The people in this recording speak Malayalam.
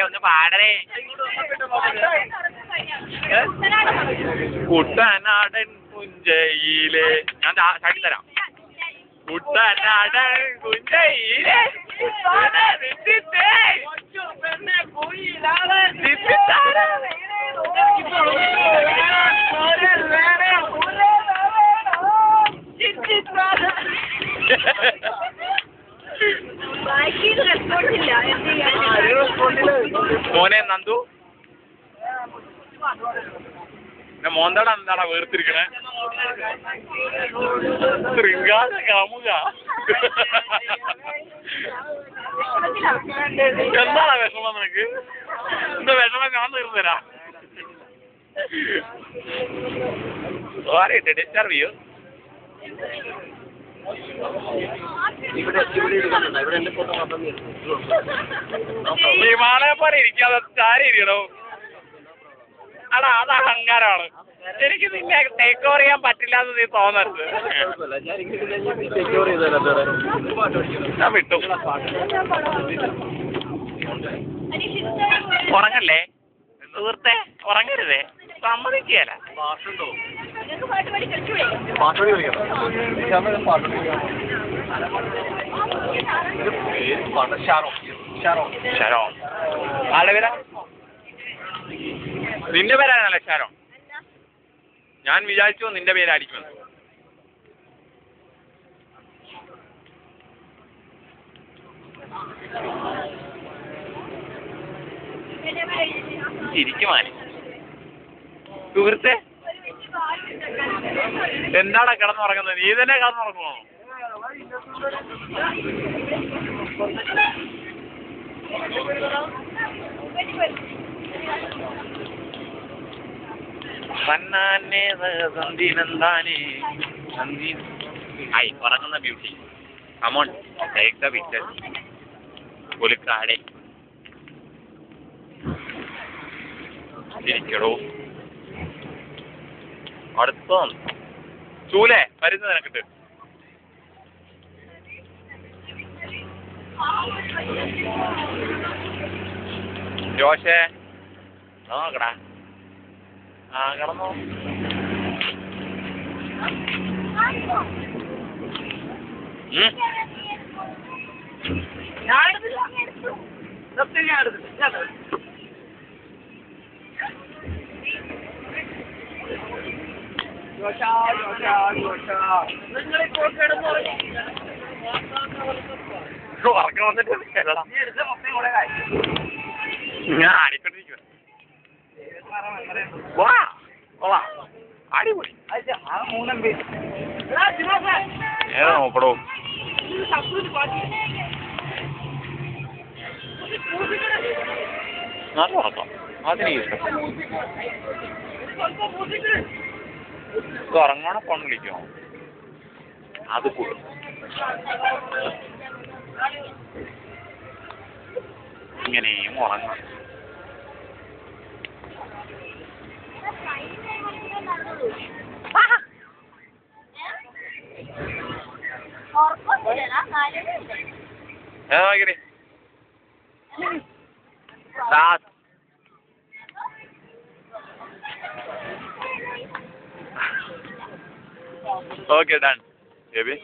ഒന്ന് പാടരേ. കുട്ടനാടൻ പുഞ്ചയിലെ ഞാൻ ചാടിത്തരാം. കുട്ടനാടൻ പുഞ്ചയിലെ മോനെ നന്ദു മോന്താടാ എന്താടാ വേർതിരിക്കണേ? ശൃംഗാര കാമുക എന്താടാ വിഷമം നിനക്ക്? എന്താ വിഷമം? ഞാൻ തീർന്നു തരാം. ഡിസ്റ്റർബ് ചെയ്യൂ. വിമാനയെ പോലെ ഇരിക്കാതെ ചാരി ഇരിക്കണോ? അടാ അത് അഹങ്കാരമാണ്. എനിക്ക് നിന്നെ ടേക്ക് ഓവർ ചെയ്യാൻ പറ്റില്ല എന്ന് നീ തോന്നരുത്. ഞാൻ വിട്ടു. ഉറങ്ങല്ലേ സുഹൃത്തെ? ഉറങ്ങരുതേ, സമ്മതിക്കുകയല്ല. ഷാരോ ആളുടെ പേരാ? നിന്റെ പേരാണല്ലേ ഷാരോ? ഞാൻ വിചാരിച്ചു നിന്റെ പേരായിരിക്കുമെന്ന്. ഇരിക്കുമാനി സുഹൃത്തെ, എന്താടാ കിടന്നുറങ്ങുന്നത്? നീ തന്നെ കിടന്നുറങ്ങുവാണോ? ഉറങ്ങുന്ന beauty. Come on take the picture. പുലിക്കാടെ ഇരിക്കടോ. അടുത്ത ചൂലേ വരുന്നത് നിനക്കിട്ട്. ജോഷേ നോക്കടാ. ആ കിടന്നോ. ഉറക്കം വന്നിട്ട് ഞാൻ ആടിക്കൊണ്ടിരിക്കുക. അടിപൊളി. ഏതാ നോക്കടോ? നല്ല ഉറക്കം. അതിന് ഉറങ്ങണ ഫോൺ വിളിക്കുമോ? അത് കൂടും. ഇങ്ങനെയും ഉറങ്ങണം. Okay, done. Baby.